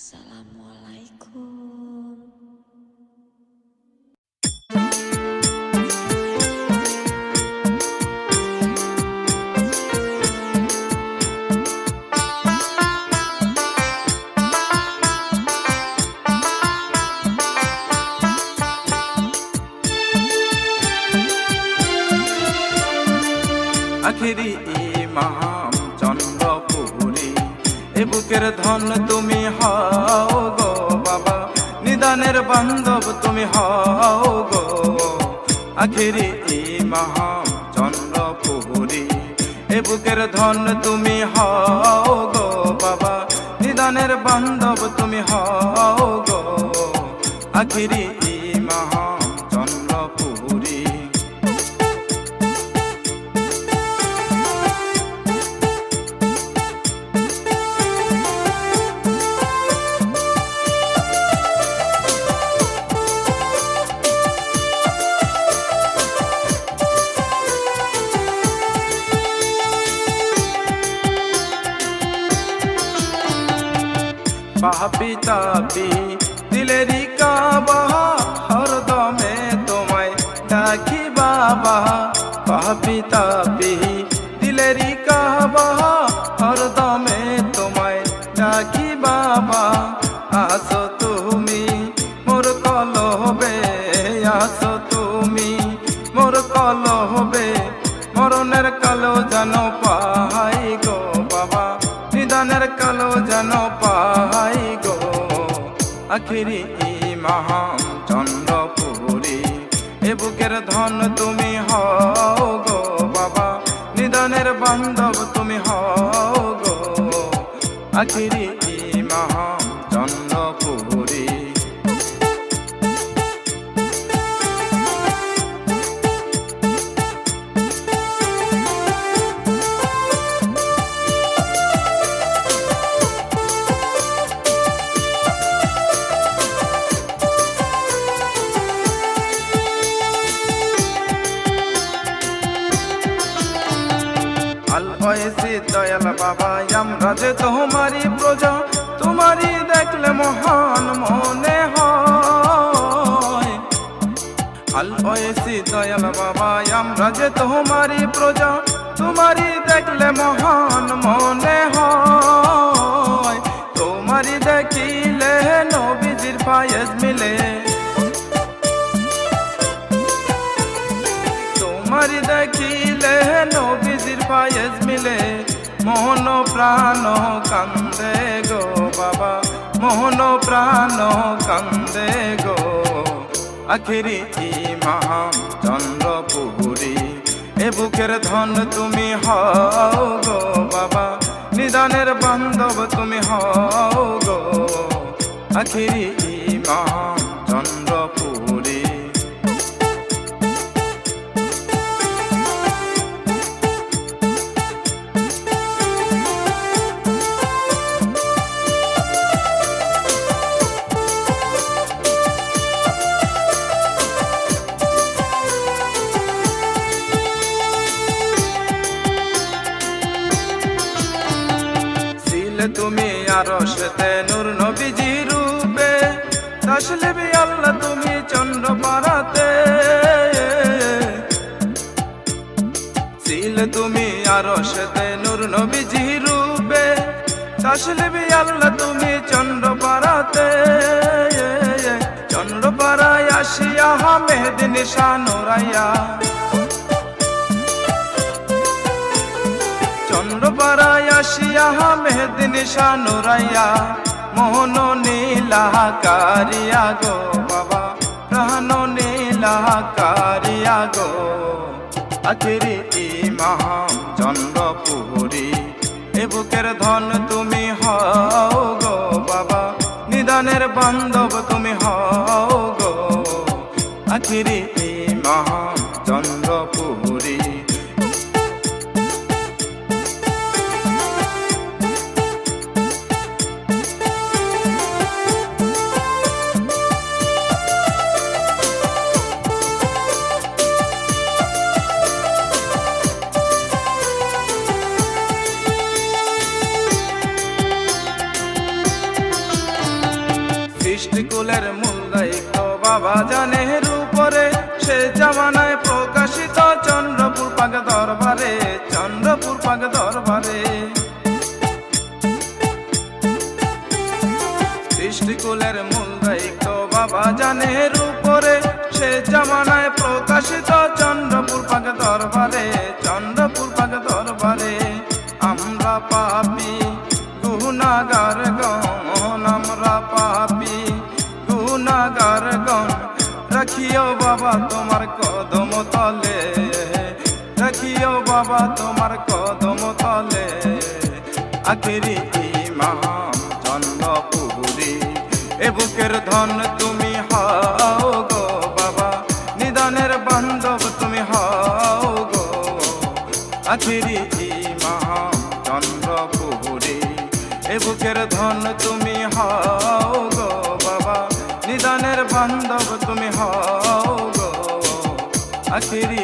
Assalamualaikum. আখিরি ইমাম চন্দ্রপুরী এ বুকের ধন তুমি হও গো বাবা, নিদানের বান্ধব তুমি হও গো। আখিরি ইমাম চন্দ্রপুরী এ বুকের ধন তুমি হও গো বাবা, নিদানের বান্ধব তুমি হও গো। আখিরি ইমাম চন্দ্রপুরী পাপি তাপি দিলেরি কাবা, হরদমে তোমায় ডাকি বাবা। পাপি তাপি দিলেরি কাবা, হরদমে তোমায় ডাকি বাবা। আসো তুমি মোর কলবে, আসো তুমি মোর কলবে, মরণের কালো জানো পাই গো বাবা, নিদানের কালো যেন পাই গো। আখিরি ইমাম চন্দ্রপুরী এ বুকের ধন তুমি হও গো বাবা, নিদানের বান্ধব তুমি হও গো। আখিরি ইমাম চন্দ্রপুরী আল ওয়েসি দয়াল বাবা, আমরা যে তোমারই প্রজা, তোমারই দেখলে মহান মনে হয়। আল ওয়েসি দয়াল বাবা, আমরা যে তোমারই প্রজা, তোমারই দেখলে মহান মনে হয়। তোমারই দেখিলে নবীজির ফায়েজ মিলে, তোমারই দেখিলে নবীজির ফায়েজ মিলে। মোহন প্রাণ কান্দে গো বাবা, মোহন প্রাণ কান্দে গো। আখিরি ইমাম চন্দ্রপুরী এ বুকের ধন তুমি হও গো বাবা, নিদানের বান্ধব তুমি হও গো। আখিরি ইমাম চন্দ্রপুরী তুমি আরশেতে নূর নবীজি রূপে, তাসলিবি আল্লাহ তুমি চন্দ্র পারাতে। ছিলে তুমি আরশেতে নূর নবীজি রূপে, তাসলিবি আল্লাহ তুমি চন্দ্র পারাতে। চন্দ্র পারায় আসিয়া মেহেদি নিশান ওরাইয়া, চন্দ্রপাড়ায় আসিয়া মেহেদি নিশান ওরাইয়া। মোহন নীলা কারিয়া গো বাবা, প্রাণ নীলা কারিয়া গো। আখিরি ইমাম চন্দ্রপুরী এ বুকের ধন তুমি হও গো বাবা, নিদানের বান্ধব তুমি হও গো। আখিরি ইমাম চন্দ্রপুরী সৃষ্টিকুলের মূল দায়িত্ব বাবা জানের উপরে, সে জামানায় প্রকাশিত চন্দ্রপুর পাক দরবারে, চন্দ্রপুর পাক দরবারে। সৃষ্টিকুলের মূল দায়িত্ব বাবা জানের উপরে, সে জামানায় প্রকাশিত চন্দ্রপুর পাক দরবারে, চন্দ্রপুর পাক দরবারে। আমরা পাপী গুনাহগার গণ, আমরা পাপী গুনাহগার গণ, রাখিও বাবা তোমার কদম তলে, রাখিও বাবা তোমার কদম তলে। আখেরি ইমাম চন্দ্রপুরী, এ বুকের ধন তুমি হাও গো বাবা, নিদানের বান্ধব তুমি হাও গো। আখেরি ইমাম চন্দ্রপুরী, এ বুকের ধন তুমি হাও গো বাবা, নিদানের বান্ধব তুমি হাও গো। আখেরি